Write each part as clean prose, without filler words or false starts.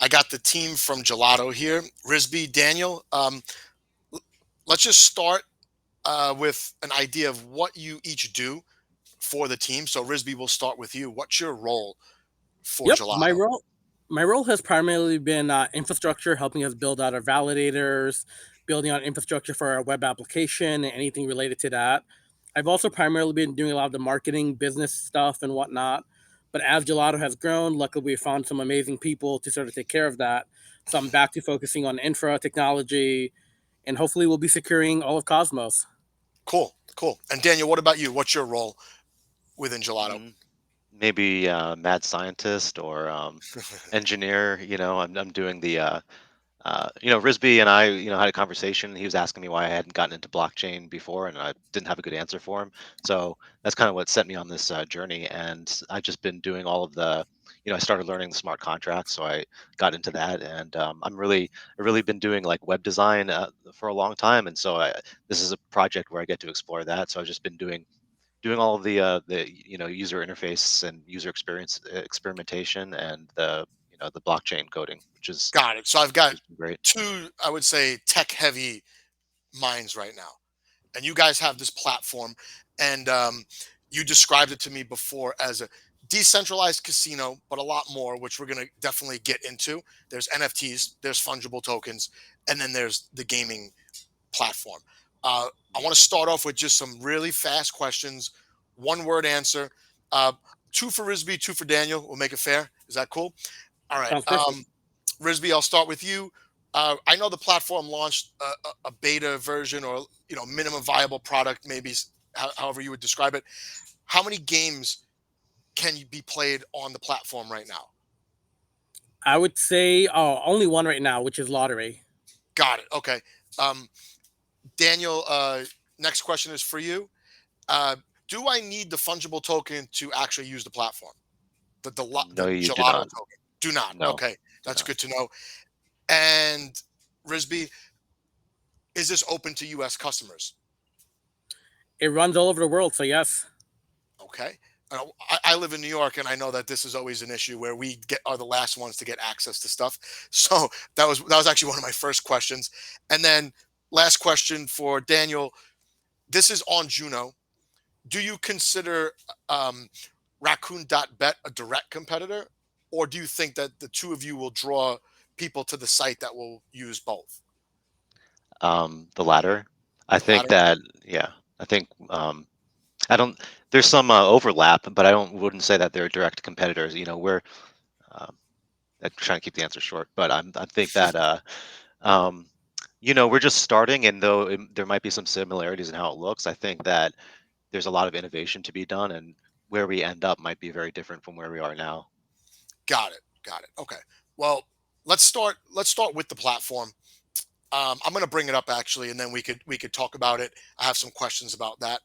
I got the team from Gelotto here, Risby, Daniel. L- let's just start with an idea of what you each do for the team. So Risby, we'll start with you. What's your role for Yep, my Gelotto? role my role has primarily been infrastructure, helping us build out our validators, building out infrastructure for our web application, and anything related to that. I've also primarily been doing a lot of the marketing, business stuff, and whatnot. But as Gelato has grown, luckily we found some amazing people to sort of take care of that. So I'm back to focusing on infra technology, and hopefully we'll be securing all of Cosmos. Cool, cool. And Daniel, what about you? What's your role within Gelotto? Mm, maybe mad scientist or engineer. I'm doing Risby and I, had a conversation. He was asking me why I hadn't gotten into blockchain before, and I didn't have a good answer for him. So that's kind of what set me on this journey. And I've just been doing all of I started learning the smart contracts, so I got into that. And I've really been doing like web design for a long time. And so this is a project where I get to explore that. So I've just been doing all of the user interface and user experience experimentation and the blockchain coding, Got it. So I've got which has been great. two, I would say, tech heavy minds right now. And you guys have this platform, and you described it to me before as a decentralized casino, but a lot more, which we're going to definitely get into. There's NFTs, there's fungible tokens, and then there's the gaming platform. I want to start off with just some really fast questions, one word answer. Uh, two for Risby, two for Daniel. We'll make it fair. Is that cool? All right. Sounds perfect. Risby, I'll start with you. I know the platform launched a beta version, or minimum viable product, maybe however you would describe it. How many games can you be played on the platform right now? I would say only one right now, which is lottery. Got it. Okay. Um, Daniel, next question is for you. Uh, do I need the fungible token to actually use the platform? The No, you do gelato not. token? Do not. No, Okay, do that's not. good to know. And Risby, is this open to U.S. customers? It runs all over the world, so yes. Okay. I live in New York, and I know that this is always an issue where we get are the last ones to get access to stuff. So that was actually one of my first questions. And then last question for Daniel. This is on Juno. Do you consider um, Raccoon.bet a direct competitor, or do you think that the two of you will draw people to the site that will use both? The latter. I The think latter. that, yeah, I think I don't. There's some overlap, but I don't wouldn't say that they're direct competitors. Um, I'm trying to keep the answer short, but I think that um, we're just starting, and though there might be some similarities in how it looks, I think that there's a lot of innovation to be done, and where we end up might be very different from where we are now. Got it. Got it. Okay. Well, let's start with the platform. I'm going to bring it up actually, and then we could talk about it. I have some questions about that.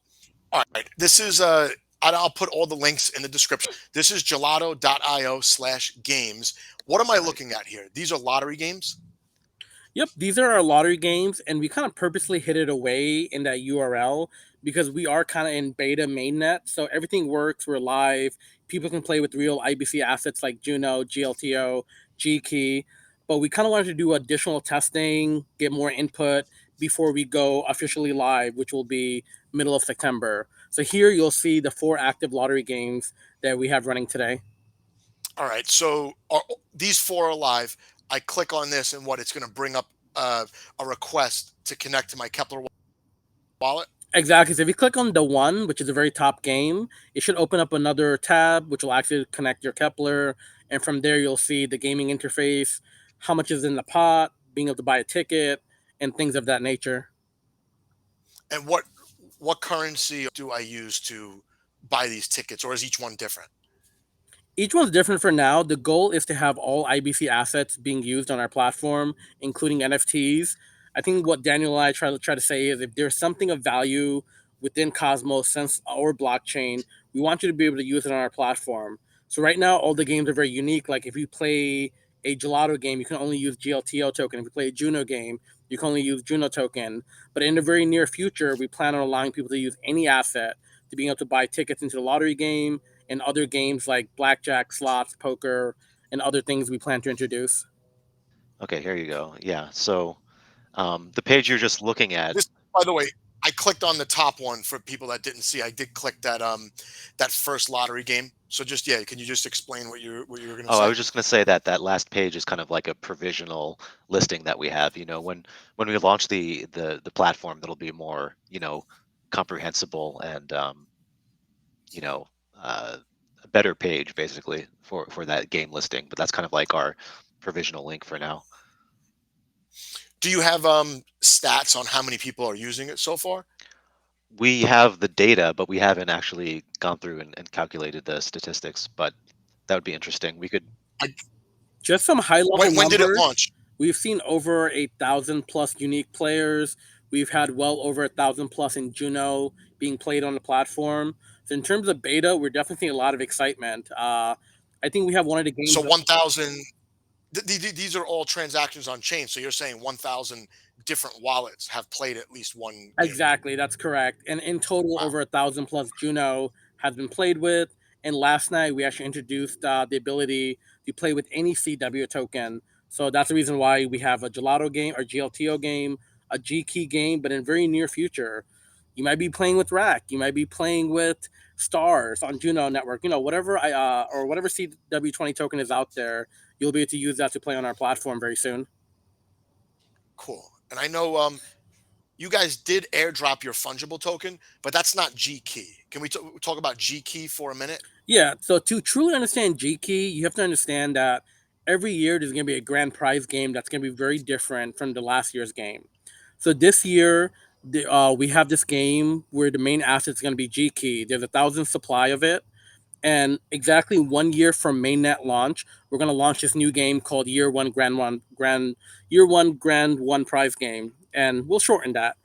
All right. This is I'll put all the links in the description. This is gelato.io/games. What am I Right. looking at here? These are lottery games. Yep, these are our lottery games, and we kind of purposely hid it away in that URL because we are kind of in beta mainnet, so everything works. We're live. People can play with real IBC assets like Juno, GLTO, GKEY, but we kind of wanted to do additional testing, get more input before we go officially live, which will be middle of September. So here you'll see the 4 active lottery games that we have running today. All right. So these four are live. I click on this, and what it's going to bring up a request to connect to my Kepler wallet. Exactly. So if you click on the one, which is the very top game, it should open up another tab, which will actually connect your Kepler. And from there, you'll see the gaming interface, how much is in the pot, being able to buy a ticket, and things of that nature. And what currency do I use to buy these tickets, or is each one different? Each one's different for now. The goal is to have all IBC assets being used on our platform, including NFTs. I think what Daniel and I try to say is if there's something of value within Cosmos, since our blockchain, we want you to be able to use it on our platform. So right now, all the games are very unique. Like if you play a Gelato game, you can only use GLTO token. If you play a Juno game, you can only use Juno token. But in the very near future, we plan on allowing people to use any asset to being able to buy tickets into the lottery game and other games like blackjack, slots, poker, and other things we plan to introduce. Okay, here you go. Yeah. So the page you're just looking at. This, by the way, I clicked on the top one for people that didn't see. I did click that first lottery game. So just yeah, can you just explain what you were gonna Oh, I say? was just going to say that that last page is kind of like a provisional listing that we have. When we launch the platform, that'll be more comprehensible and you know uh, a better page basically for that game listing. But that's kind of like our provisional link for now. Do you have stats on how many people are using it so far? We have the data, but we haven't actually gone through and calculated the statistics. But that would be interesting. We could. I, Just some high level when did it numbers. launch? We've seen over 1,000 plus unique players. We've had well over 1,000 plus in Juno being played on the platform. So in terms of beta, we're definitely seeing a lot of excitement. I think we have one of the So games. 1,000. These are all transactions on chain. So you're saying 1,000 different wallets have played at least one game. Exactly, that's correct. And in total, Wow, over 1,000 plus Juno has been played with. And last night, we actually introduced the ability to play with any CW token. So that's the reason why we have a Gelato game, or GLTO game, a GKEY game. But in very near future, you might be playing with Rack. You might be playing with Stars on Juno Network. Whatever or whatever CW20 token is out there, you'll be able to use that to play on our platform very soon. cool. And I know you guys did airdrop your fungible token, but that's not GKey. Can we talk about GKey for a minute? Yeah, so to truly understand GKEY, you have to understand that every year there's going to be a grand prize game that's going to be very different from the last year's game. So this year, we have this game where the main asset is going to be GKEY. There's 1,000 supply of it, and exactly 1 year from mainnet launch, we're going to launch this new game called Year One Grand One Prize Game, and we'll shorten that.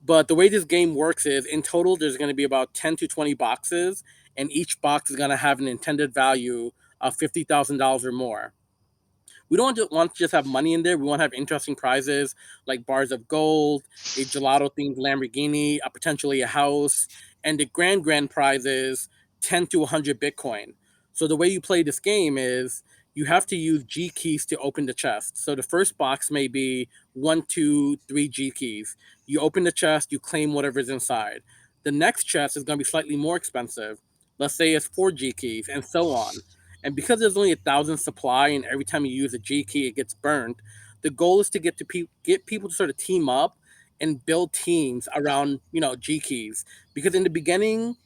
But the way this game works is in total, there's going to be about 10 to 20 boxes, and each box is going to have an intended value of $50,000 or more. We don't want to just have money in there. We want to have interesting prizes like bars of gold, a gelato themed Lamborghini, potentially a house, and the grand prize is 10 to 100 Bitcoin. So the way you play this game is you have to use G keys to open the chest. So the first box may be one, two, three G keys. You open the chest, you claim whatever's inside. The next chest is going to be slightly more expensive. Let's say it's four G keys, and so on. And because there's only 1,000 supply, and every time you use a G key, it gets burned. The goal is to get people to sort of team up and build teams around G keys. Because in the beginning,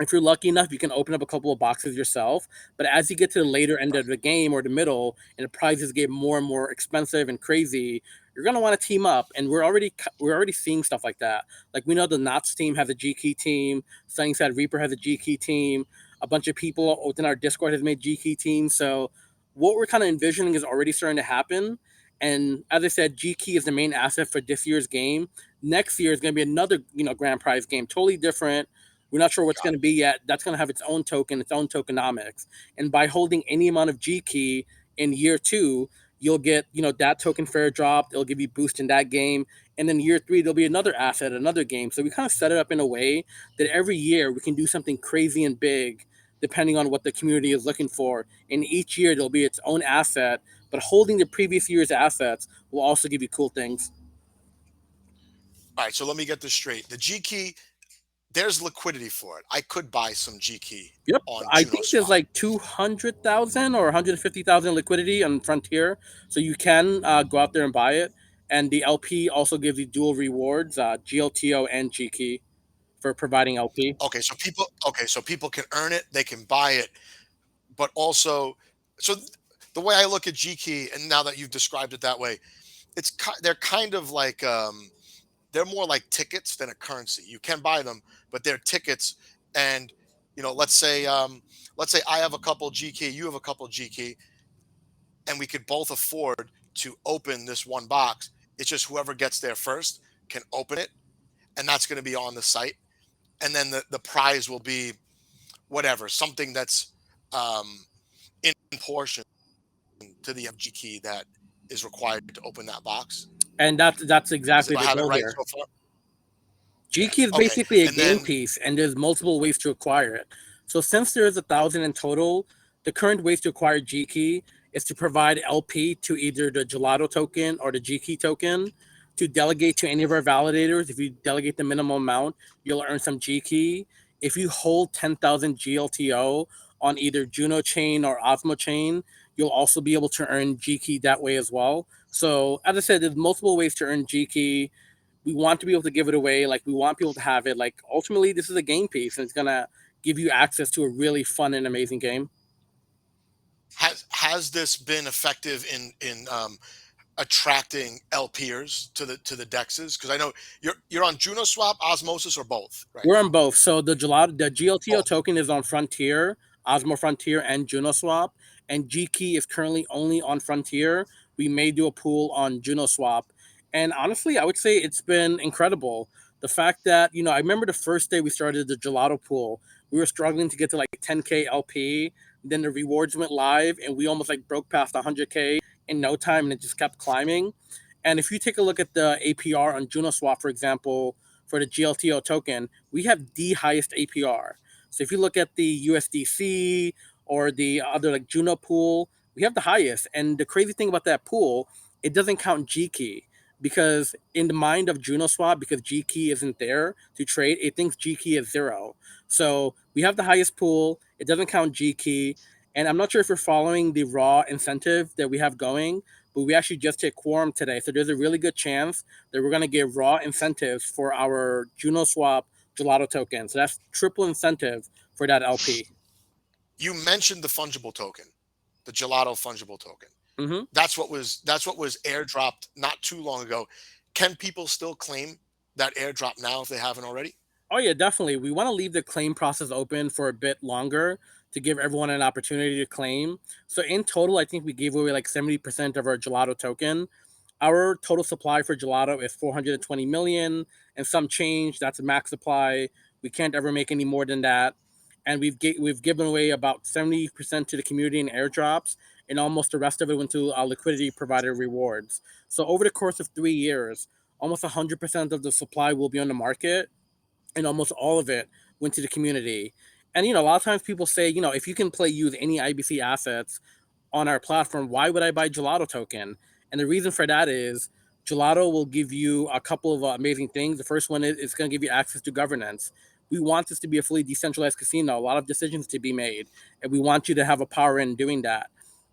if you're lucky enough, you can open up a couple of boxes yourself. But as you get to the later end of the game or the middle, and the prizes get more and more expensive and crazy, you're gonna want to team up. And we're already seeing stuff like that. Like we know the Knots team has a G Key team. Sunnyside Reaper has a G Key team. A bunch of people within our Discord has made G Key teams. So what we're kind of envisioning is already starting to happen. And as I said, G Key is the main asset for this year's game. Next year is going to be another grand prize game, totally different. We're not sure what's Got going to be yet. That's going to have its own token, its own tokenomics. And by holding any amount of G key in year two, you'll get, that token fair drop. It'll give you boost in that game. And then year three, there'll be another asset, another game. So we kind of set it up in a way that every year we can do something crazy and big depending on what the community is looking for. And each year there'll be its own asset, but holding the previous year's assets will also give you cool things. All right, so let me get this straight. The GKey, there's liquidity for it. I could buy some GKey Yep. on I Juno think there's Spot. like 200,000 or 150,000 liquidity on Frontier. So you can go out there and buy it. And the LP also gives you dual rewards, GLTO and GKey for providing LP. Okay, so people can earn it, they can buy it, but also, so the way I look at GKey, and now that you've described it that way, they're kind of like they're more like tickets than a currency. You can buy them, but they're tickets. And let's say I have a couple GK, you have a couple GK, and we could both afford to open this one box. It's just whoever gets there first can open it, and that's going to be on the site. And then the prize will be whatever, something that's um, in portion to the FG key that is required to open that box. And that's Is exactly it, I the have it goal right here. so far? Yeah. GKey is Okay. basically a And game then piece, and there's multiple ways to acquire it. So since there is 1,000 in total, the current ways to acquire GKey is to provide LP to either the Gelotto token or the GKEY token to delegate to any of our validators. If you delegate the minimum amount, you'll earn some GKEY. If you hold 10,000 GLTO on either Juno chain or Osmo chain, you'll also be able to earn GKEY that way as well. So as I said, there's multiple ways to earn GKEY. We want to be able to give it away. Like we want people to have it. Like ultimately, this is a game piece, and it's gonna give you access to a really fun and amazing game. Has this been effective in attracting LPers to the dexes? Because I know you're on Juno Swap, Osmosis, or both right We're on now. both. So the GLTO Both. token is on Frontier, Osmo Frontier, and Juno Swap, and GKey is currently only on Frontier. We may do a pool on Juno Swap, and honestly, I would say it's been incredible. The fact that I remember the first day we started the Gelato pool, we were struggling to get to like 10K LP. Then the rewards went live, and we almost like broke past 100K in no time, and it just kept climbing. And if you take a look at the APR on Juno Swap, for example, for the GLTO token, we have the highest APR. So if you look at the USDC or the other like Juno pool, we have the highest. And the crazy thing about that pool, it doesn't count GKey because in the mind of Juno Swap, because GKey isn't there to trade, it thinks GKey is zero. So we have the highest pool. It doesn't count GKey. And I'm not sure if you're following the raw incentive that we have going, but we actually just hit quorum today. So there's a really good chance that we're going to get raw incentives for our Juno Swap Gelato token. So that's triple incentive for that LP. You mentioned the fungible token, the Gelato fungible token. Hmm. That's what was airdropped not too long ago. Can people still claim that airdrop now if they haven't already? Oh yeah, definitely. We want to leave the claim process open for a bit longer to give everyone an opportunity to claim. So in total, I think we gave away like 70% of our Gelato token. Our total supply for Gelato is 420 million and some change. That's a max supply. We can't ever make any more than that. And we've given away about 70% to the community in airdrops, and almost the rest of it went to our liquidity provider rewards. So over the course of 3 years, almost 100% of the supply will be on the market, and almost all of it went to the community. And a lot of times people say, if you can play use any IBC assets on our platform, why would I buy Gelato token? And the reason for that is Gelato will give you a couple of amazing things. The first one is it's going to give you access to governance. We want this to be a fully decentralized casino, a lot of decisions to be made, and we want you to have a power in doing that.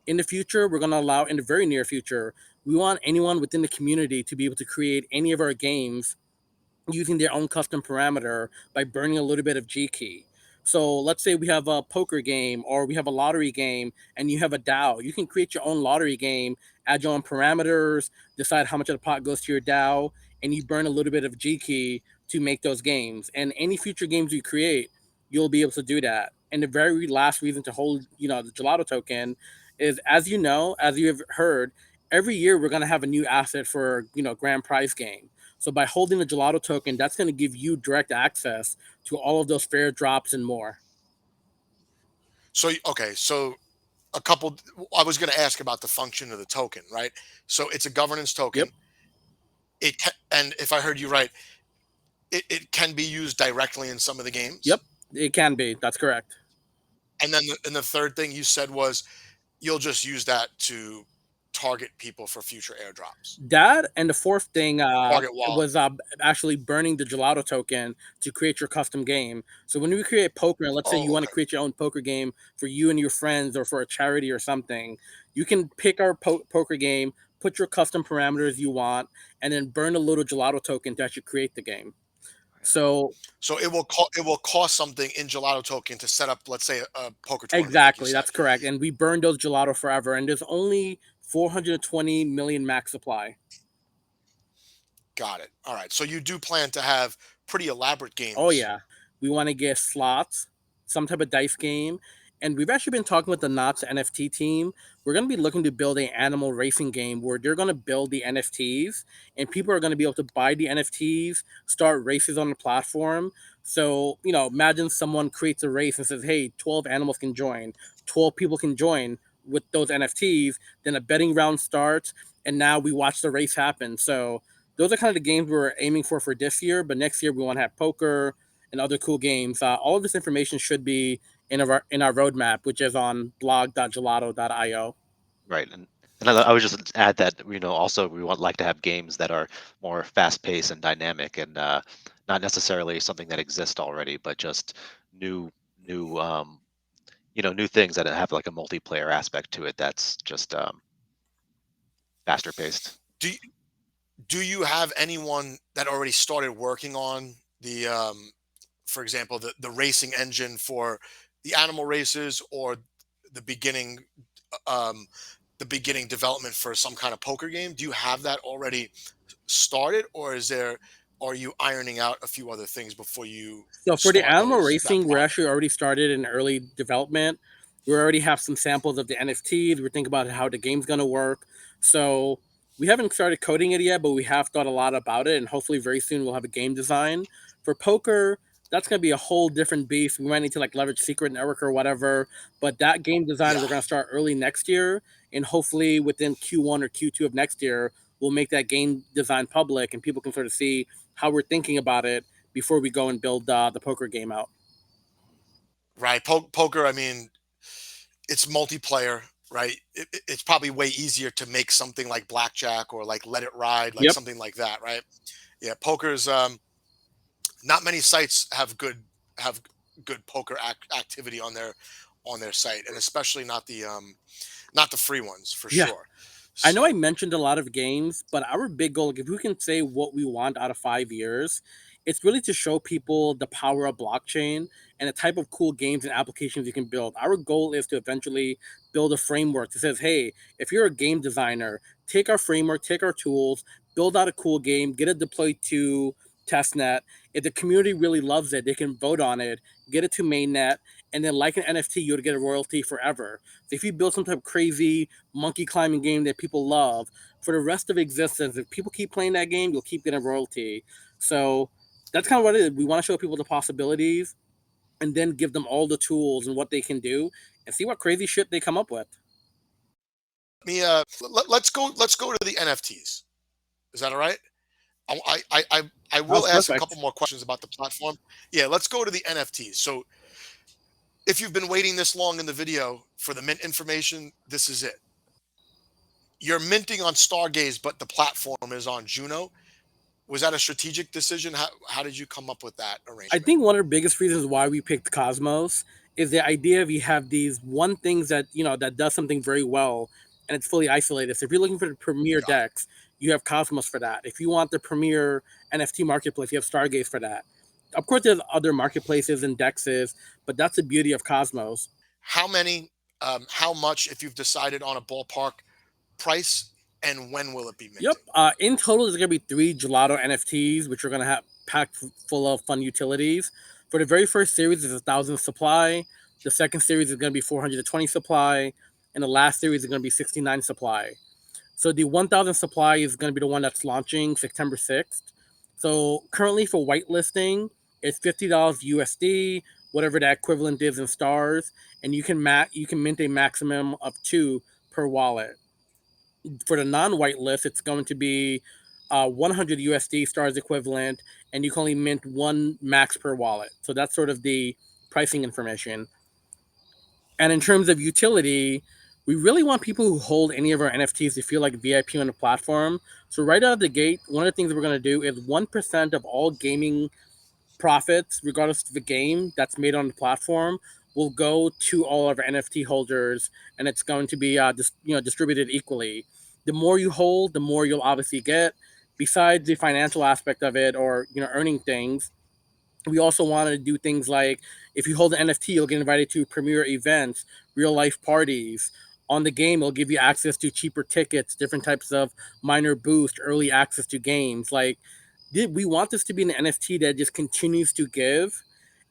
In the future, we're going to allow, in the very near future, we want anyone within the community to be able to create any of our games using their own custom parameter by burning a little bit of G key. So let's say we have a poker game or we have a lottery game and you have a DAO. You can create your own lottery game, add your own parameters, decide how much of the pot goes to your DAO, and you burn a little bit of G key to make those games. And any future games you create, you'll be able to do that. And the very last reason to hold, the Gelato token is, as you have heard, every year we're going to have a new asset for, grand prize game. So by holding the Gelato token, that's going to give you direct access to all of those fair drops and more. So okay, so a couple. I was going to ask about the function of the token, right? So it's a governance Yep. token. And if I heard you right, it can be used directly in some of the Yep. games. It can be. That's correct. And then and the third thing you said was you'll just use that to target people for future airdrops. That and the fourth thing Target wallet. was actually burning the Gelato token to create your custom game. So when we create poker, and let's say you Oh, want to okay. create your own poker game for you and your friends or for a charity or something, you can pick our poker game, put your custom parameters you want, and then burn a little Gelato token to actually create the game. So So it will cost something in Gelato token to set up, let's say, a poker tournament, like you exactly, said. that's correct. And we burn those Gelato forever, and there's only 420 million max supply. Got it. All right. So you do plan to have pretty elaborate Oh games. yeah, we want to get slots, some type of dice game, and we've actually been talking with the Knots NFT team. We're going to be looking to build a animal racing game where they're going to build the NFTs, and people are going to be able to buy the NFTs, start races on the platform. So imagine someone creates a race and says, "Hey, 12 animals can join, 12 people can join." With those NFTs, then a betting round starts, and now we watch the race happen. So those are kind of the games we're aiming for this year. But next year we want to have poker and other cool games. All of this information should be in our roadmap, which is on blog.gelato.io. Right, and I would just add that, also we want like to have games that are more fast-paced and dynamic, and not necessarily something that exists already, but just new new new things that have like a multiplayer aspect to it that's just faster paced. Do you, do you have anyone that already started working on the for example, the racing engine for the animal races, or the beginning um the beginning development for some kind of poker game? Do you have that already started, or are you ironing out a few other things before you So for the start animal those that racing, we're project? actually already started in early development. We already have some samples of the NFTs. We're thinking about how the game's gonna work. So we haven't started coding it yet, but we have thought a lot about it, and hopefully very soon we'll have a game design. For poker, that's gonna be a whole different beast. We might need to like leverage Secret Network or whatever. But that game design Yeah. we're gonna start early next year, and hopefully within Q1 or Q2 of next year, we'll make that game design public, and people can sort of see how we're thinking about it before we go and build the poker game out. Right. Poker, I mean, it's multiplayer, right? It's probably way easier to make something like blackjack or like let it ride, like Yep. something like that, right? Yeah, poker's not many sites have good poker activity on their site, and especially not the free ones for Yeah. sure. I know I So mentioned a lot of games, but our big goal, like, if we can say what we want out of 5 years, it's really to show people the power of blockchain and the type of cool games and applications you can build. Our goal is to eventually build a framework that says, hey, if you're a game designer, take our framework, take our tools, build out a cool game, get it deployed to testnet. If the community really loves it, they can vote on it, get it to mainnet, and then like an NFT, you would get a royalty forever. So if you build some type of crazy monkey climbing game that people love for the rest of existence. If people keep playing that game, you'll keep getting royalty. So that's kind of what it is. We want to show people the possibilities and then give them all the tools and what they can do and see what crazy shit they come up with. let's go to the NFTs. Is that all right? I will Sounds ask a couple perfect. more questions about the platform. Yeah, let's go to the NFTs. So if you've been waiting this long in the video for the mint information, this is it. You're minting on Stargaze, but the platform is on Juno. Was that a strategic decision? How did you come up with that I arrangement? think one of the biggest reasons why we picked Cosmos is the idea of you have these one things that that does something very well and it's fully isolated. So if you're looking for the premier Got it. decks, you have Cosmos for that. If you want the premier NFT marketplace, you have Stargaze for that. Of course, there's other marketplaces and dexes, but that's the beauty of Cosmos. How many, how much, if you've decided on a ballpark price, and when will it be Yep. minting? In total, there's gonna be three Gelato NFTs, which are gonna have packed full of fun utilities. For the very first series, is 1,000 supply. The second series is gonna be 420 supply, and the last series is gonna be 69 supply. So the 1,000 supply is gonna be the one that's launching September 6th. So currently for whitelisting, it's $50 USD, whatever that equivalent is in stars, and you can mint a maximum of two per wallet. For the non-white list, it's going to be 100 USD stars equivalent, and you can only mint one max per wallet. So that's sort of the pricing information. And in terms of utility, we really want people who hold any of our NFTs to feel like VIP on the platform. So right out of the gate, one of the things that we're going to do is 1% of all gaming profits, regardless of the game that's made on the platform, will go to all of our NFT holders, and it's going to be distributed equally. The more you hold, the more you'll obviously get. Besides the financial aspect of it, or earning things, we also want to do things like if you hold an NFT, you'll get invited to premier events, real life parties. On the game, it'll give you access to cheaper tickets, different types of minor boost, early access to games. Like, we want this to be an NFT that just continues to give.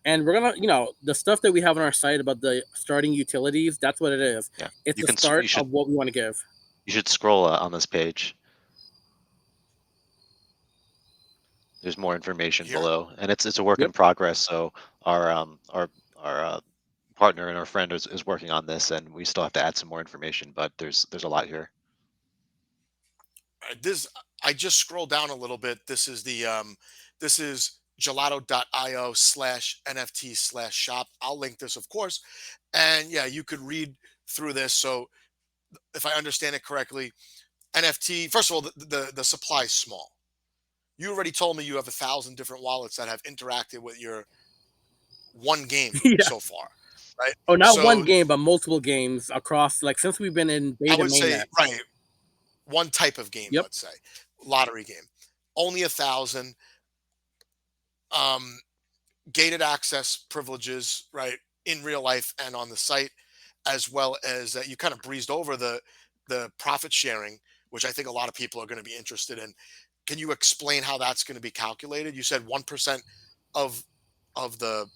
And we're gonna, the stuff that we have on our site about the starting utilities, that's what it is. Yeah, It's you the can. start of what we want to give. You should scroll on this page. There's more information Here. below, and it's a work Yep. in progress. So our partner and our friend is working on this, and we still have to add some more information. But there's a lot here. This I just scrolled down a little bit. This is gelato.io/NFT/shop. I'll link this, of course. And yeah, you could read through this. So if I understand it correctly, NFT. First of all, the supply is small. You already told me you have 1,000 different wallets that have interacted with your one game Yeah. so far, right? Oh, not one So game, but multiple games across, like, since we've been in I beta would say, mainnet. right, one type of game, Yep. let's say, lottery game, only 1,000. Um, Gated access privileges, right, in real life and on the site, as well as you kind of breezed over the profit sharing, which I think a lot of people are going to be interested in. Can you explain how that's going to be calculated? You said 1% of the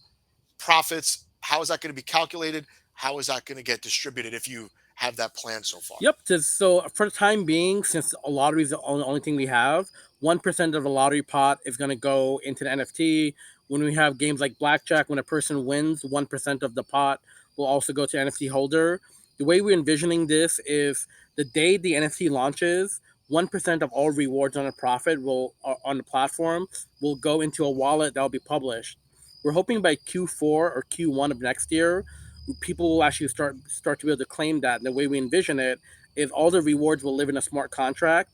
profits. How is that going to be calculated? How is that going to get distributed if you have that plan so far? Yep. So for the time being, since a lottery is the only thing we have, 1% of the lottery pot is going to go into the NFT. When we have games like blackjack, when a person wins, 1% of the pot will also go to NFT holder. The way we're envisioning this is the day the NFT launches, 1% of all rewards on a profit will on the platform will go into a wallet that will be published. We're hoping by Q4 or Q1 of next year, people will actually start to be able to claim that. And the way we envision it is all the rewards will live in a smart contract,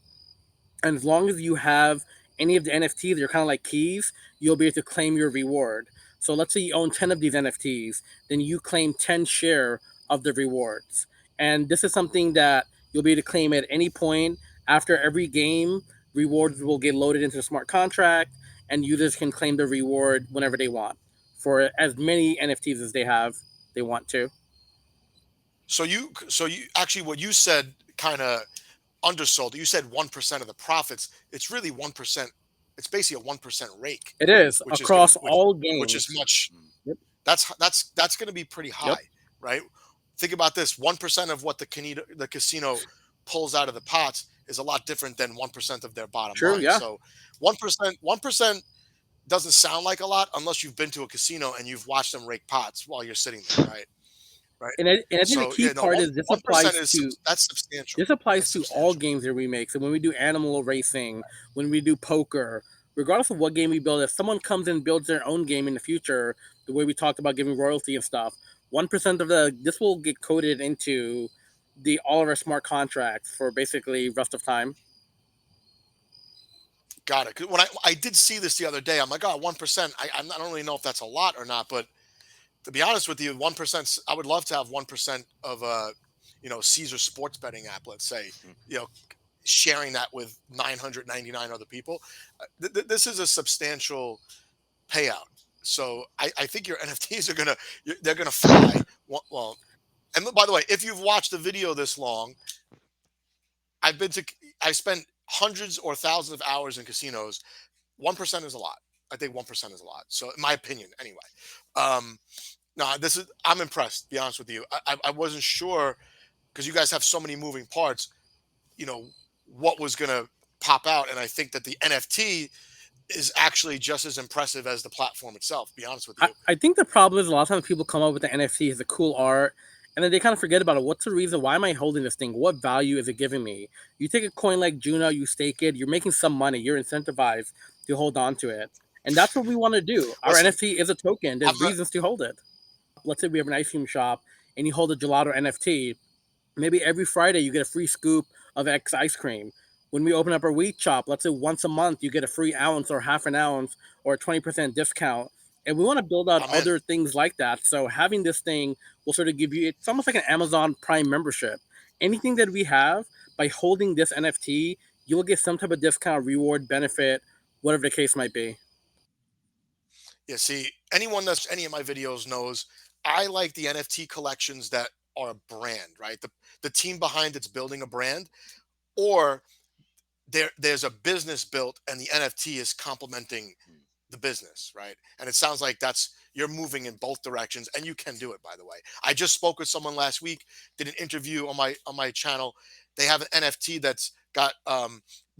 and as long as you have any of the NFTs, they're kind of like keys, you'll be able to claim your reward. So let's say you own 10 of these NFTs, then you claim 10 share of the rewards. And this is something that you'll be able to claim at any point after every game. Rewards will get loaded into the smart contract, and users can claim the reward whenever they want for as many NFTs as they want to. So you actually, what you said kind of undersold. You said 1% of the profits. It's really 1%. It's basically a 1% rake, It is which is going to across all which is games. much. Mm. Yep. That's going to be pretty Yep. high, right? Think about this: 1% of what the casino pulls out of the pots is a lot different than 1% of their bottom True. line. Yeah. So 1% doesn't sound like a lot unless you've been to a casino and you've watched them rake pots while you're sitting there, right? Right. And I think the So key yeah, no, part is one percent is that's substantial. this applies That's to all substantial. games that we make. So when we do animal racing, when we do poker, regardless of what game we build, if someone comes and builds their own game in the future, the way we talked about giving royalty and stuff, 1% of the this will get coded into the all of our smart contracts for basically rest of time. Got it. 'Cause when I did see this the other day, I'm like, oh, 1%. I don't really know if that's a lot or not, but to be honest with you, 1%. I would love to have 1% of Caesar sports betting app. Let's say, Mm. you know, sharing that with 999 other people. This is a substantial payout. So I think your NFTs are they're gonna fly. Well, and by the way, if you've watched the video this long, I've been to I spent hundreds or thousands of hours in casinos. 1% is a lot. I think 1% is a lot. So in my opinion, anyway. Um, no, this is I'm impressed. To be honest with you, I wasn't sure because you guys have so many moving parts. You know what was gonna pop out, and I think that the NFT is actually just as impressive as the platform itself. To be honest with you. I think the problem is a lot of times people come up with the NFT as a cool art, and then they kind of forget about it. What's the reason? Why am I holding this thing? What value is it giving me? You take a coin like Juno, you stake it, you're making some money, you're incentivized to hold on to it. And that's what we want to do. Our Listen, NFT is a token, I'm there's reasons to hold it. Let's say we have an ice cream shop and you hold a gelato NFT. Maybe every Friday you get a free scoop of X ice cream. When we open up our wheat shop, let's say once a month you get a free ounce or half an ounce or a 20% discount. And we want to build out I'm in. other things like that. So having this thing will sort of give you, it's almost like an Amazon Prime membership. Anything that we have, by holding this NFT, you'll get some type of discount, reward, benefit, whatever the case might be. Yeah, see, anyone that's any of my videos knows I like the NFT collections that are a brand, right? The team behind it's building a brand, or there's a business built and the NFT is complementing Mm. the business, right? And it sounds like that's you're moving in both directions, and you can do it. By the way, I just spoke with someone last week, did an interview on my channel. They have an NFT that's got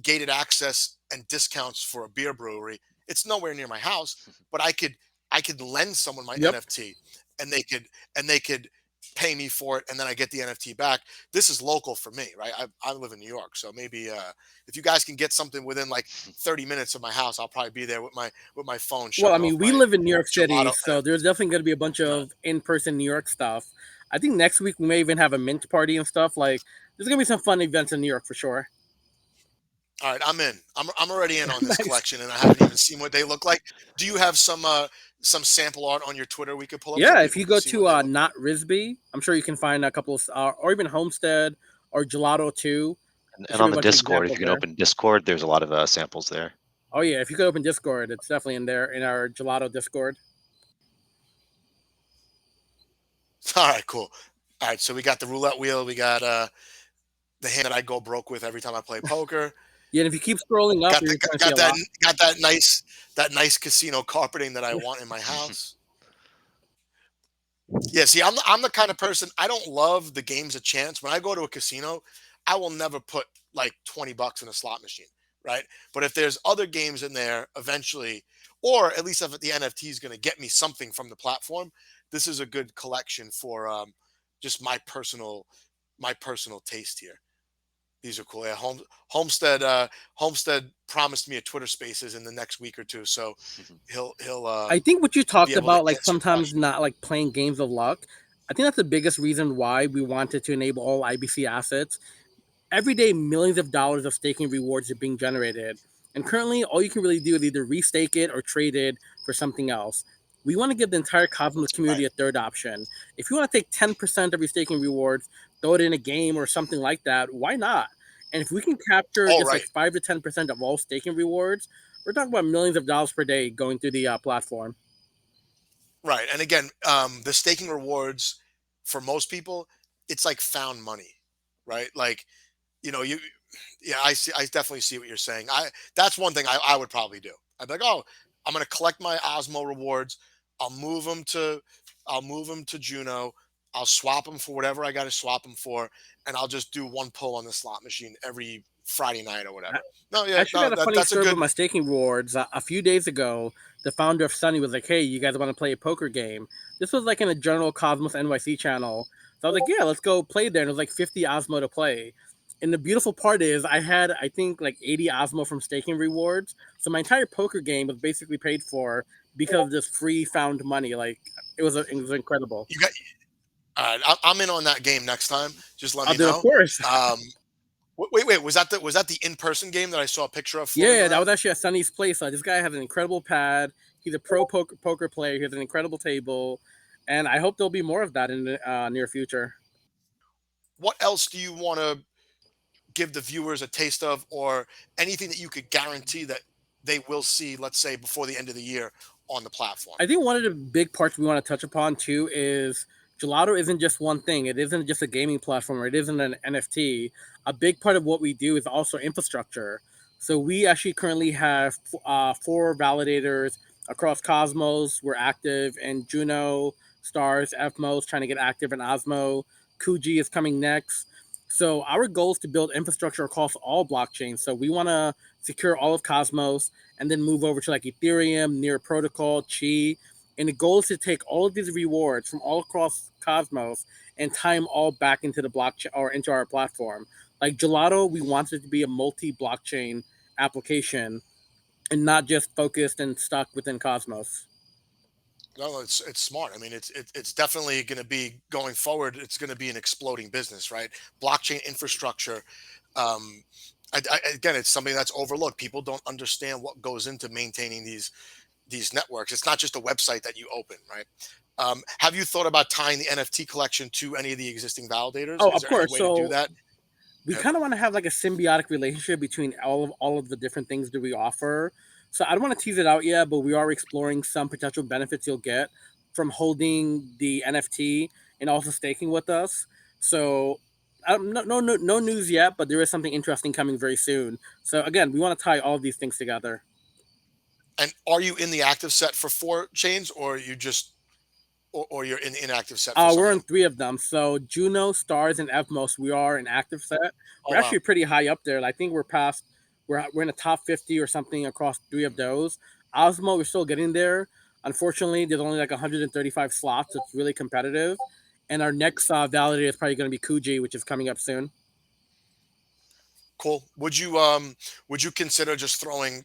gated access and discounts for a beer brewery. It's nowhere near my house, but I could lend someone my Yep. NFT, and they could pay me for it, and then I get the NFT back. This is local for me, right? I live in New York, so maybe if you guys can get something within like 30 minutes of my house, I'll probably be there with my phone Well, I showing off mean, we my live in New York City, gelato so NFT. there's definitely going to be a bunch Right. of in-person New York stuff. I think next week we may even have a mint party and stuff. Like, There's gonna be some fun events in New York for sure. All right, I'm in. I'm already in on this Nice. collection, and I haven't even seen what they look like. Do you have some sample art on your Twitter we could pull up so Yeah, if people you can go see what to they look like? not Risby, I'm sure you can find a couple of, or even Homestead or Gelato too. There And should be on a the bunch of Discord, if examples you can there. open Discord, there's a lot of samples there. Oh yeah, if you could open Discord, it's definitely in there in our Gelato Discord. All right, cool. All right, so we got the roulette wheel. We got the hand that I go broke with every time I play poker. Yeah, and if you keep scrolling up, Got you're the just gonna see got a that lot. got that nice casino carpeting that I want in my house. Yeah, see, I'm the kind of person I don't love the games of chance. When I go to a casino, I will never put like $20 in a slot machine, right? But if there's other games in there eventually, or at least if the NFT is going to get me something from the platform, this is a good collection for just my personal taste here. These are cool. Yeah, Homestead promised me a Twitter Spaces in the next week or two, so he'll I think what you be talked able to about, like answer sometimes questions. not like playing games of luck. I think that's the biggest reason why we wanted to enable all IBC assets. Every day millions of dollars of staking rewards are being generated. And currently, all you can really do is either restake it or trade it for something else. We want to give the entire Cosmos Right. community a third option. If you want to take 10% of your staking rewards, throw it in a game or something like that, why not? And if we can capture All just like right. 5 to 10% of all staking rewards, we're talking about millions of dollars per day going through the platform. Right. And again, the staking rewards for most people, it's like found money, right? Like, you yeah, I definitely see what you're saying. That's one thing I would probably do. I'd be like, oh, I'm gonna collect my Osmo rewards. I'll move them to I'll move them to Juno. I'll swap them for whatever I got to swap them for, and I'll just do one pull on the slot machine every Friday night or I whatever. No, I yeah, actually no, got a that funny that's a story about good. my staking rewards. A few days ago, the founder of Sunny was like, "Hey, you guys want to play a poker game?" This was like in a general Cosmos NYC channel. So I was like, "Yeah, let's go play there." And it was like 50 Osmo to play. And the beautiful part is, I had I think like 80 Osmo from staking rewards. So my entire poker game was basically paid for because of this free found money. Like it was incredible. You got. All right, I'm in on that game next time. Just let I'll me do, of know. course. Um, wait. Was that the in person game that I saw a picture of floating Yeah, that was around? actually at Sunny's place. This guy has an incredible pad. He's a pro poker player. He has an incredible table, and I hope there'll be more of that in the near future. What else do you want to give the viewers a taste of, or anything that you could guarantee that they will see, let's say, before the end of the year on the platform? I think one of the big parts we want to touch upon too is Gelato isn't just one thing. It isn't just a gaming platform, or it isn't an NFT. A big part of what we do is also infrastructure. So we actually currently have 4 validators across Cosmos. We're active in Juno, Stars, FMOS, trying to get active in Osmo. Kuji is coming next. So our goal is to build infrastructure across all blockchains. So we want to secure all of Cosmos and then move over to like Ethereum, Near Protocol, Chi. And the goal is to take all of these rewards from all across Cosmos and tie them all back into the blockchain or into our platform. Like Gelato, we want it to be a multi-blockchain application and not just focused and stuck within Cosmos. No, it's smart. I mean, it's definitely going to be going forward. It's going to be an exploding business, right? Blockchain infrastructure. Um, again, it's something that's overlooked. People don't understand what goes into maintaining these networks. It's not just a website that you open, right? Have you thought about tying the NFT collection to any of the existing validators? Oh, Is of there any course. way to do So that? we Yeah. kind of want to have like a symbiotic relationship between all of the different things that we offer. So I don't want to tease it out yet, but we are exploring some potential benefits you'll get from holding the NFT and also staking with us. So no news yet, but there is something interesting coming very soon. So again, we want to tie all of these things together. And are you in the active set for four chains, or you just, or you're in the inactive set for some We're of in them? 3 of them. So Juno, Stars, and Evmos, we are an active set. Oh We're wow. actually pretty high up there. I think we're past. We're in the top 50 or something across 3 of those. Osmo, we're still getting there. Unfortunately, there's only like 135 slots. So it's really competitive. And our next validator is probably going to be Kuji, which is coming up soon. Cool. Would you consider just throwing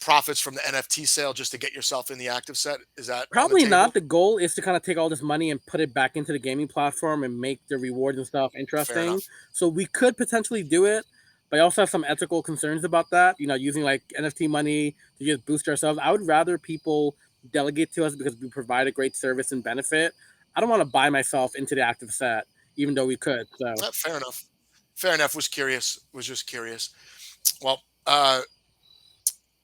profits from the NFT sale just to get yourself in the active set? Is that on the Probably not. table? The goal is to kind of take all this money and put it back into the gaming platform and make the rewards and stuff Fair interesting. enough. So we could potentially do it, but I also have some ethical concerns about that. Using like NFT money to just boost ourselves. I would rather people delegate to us because we provide a great service and benefit. I don't want to buy myself into the active set, even though we could. So, Fair enough. Fair enough. Was curious. Was just curious. Well,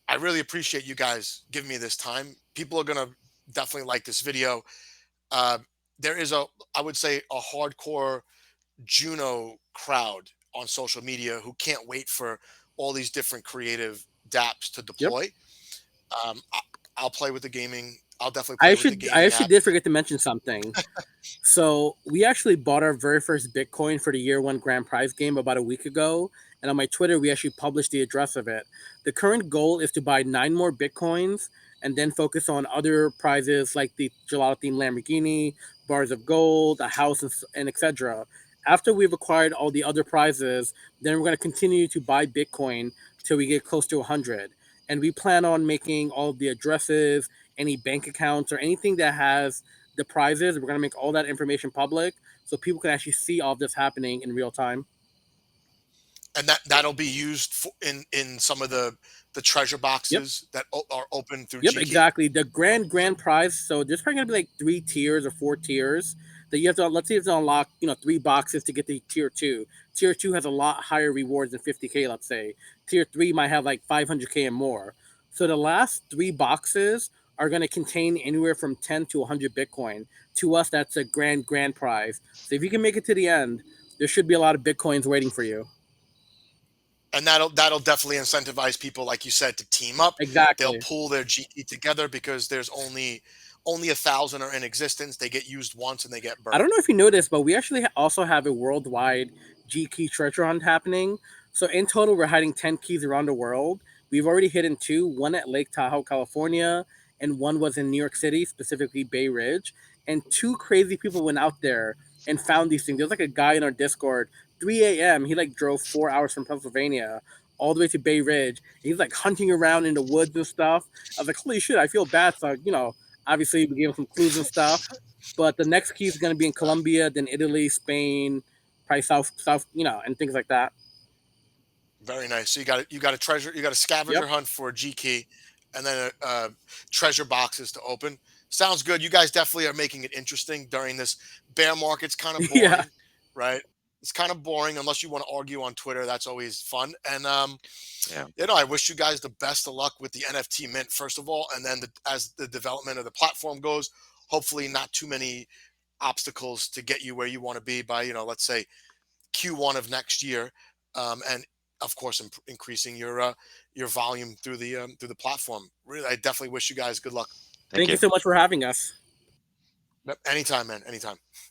I really appreciate you guys giving me this time. People are gonna definitely like this video. Uh, there is I would say, a hardcore Juno crowd on social media who can't wait for all these different creative dApps to yep. deploy. I, I'll play with the gaming. I'll definitely I play with the should. I gaming actually app. did forget to mention something. So we actually bought our very first Bitcoin for the year one grand prize game about a week ago. And on my Twitter, we actually published the address of it. The current goal is to buy 9 more Bitcoins and then focus on other prizes like the Gelato themed Lamborghini, bars of gold, a house, and etc. After we've acquired all the other prizes, then we're going to continue to buy Bitcoin till we get close to 100. And we plan on making all of the addresses, any bank accounts, or anything that has the prizes. We're gonna make all that information public so people can actually see all this happening in real time. And that'll be used in some of the treasure Yep. boxes that are open through Yep, GKEY. exactly. The grand prize. So there's probably gonna be like 3 tiers or 4 tiers that you have to. Let's say you have to unlock, 3 boxes to get to tier two. Tier two has a lot higher rewards than 50K. Let's say tier three might have like 500K and more. So the last 3 boxes are gonna contain anywhere from 10 to 100 Bitcoin. To us, that's a grand prize. So if you can make it to the end, there should be a lot of Bitcoins waiting for you. And that'll definitely incentivize people, like you said, to team up. They'll Exactly. pull their GKEY together because there's only 1,000 are in existence. They get used once and they get I don't burned. know if you noticed, but we actually also have a worldwide G key treasure hunt happening. So in total, we're hiding 10 keys around the world. We've already hidden two, one at Lake Tahoe, California, and one was in New York City, specifically Bay Ridge. And two crazy people went out there and found these things. There's like a guy in our Discord, 3 a.m. He like drove 4 hours from Pennsylvania all the way to Bay Ridge. He's like hunting around in the woods and stuff. I was like, holy shit, I feel bad. So, obviously we gave him some clues and stuff, but the next key is going to be in Colombia, then Italy, Spain, probably South, and things like that. Very nice. So you got a Yep. scavenger hunt for a GKEY, and then treasure boxes to open. Sounds good. You guys definitely are making it interesting during this bear market. It's kind of Yeah. boring, right? It's kind of boring unless you want to argue on Twitter. That's always fun. And Yeah. I wish you guys the best of luck with the NFT mint, first of all, and then as the development of the platform goes, hopefully not too many obstacles to get you where you want to be by, let's say Q1 of next year, and of course increasing your volume through the platform. Really, I definitely wish you guys good luck. Thank Thank you you. so much for having us. Yep, anytime, man, anytime.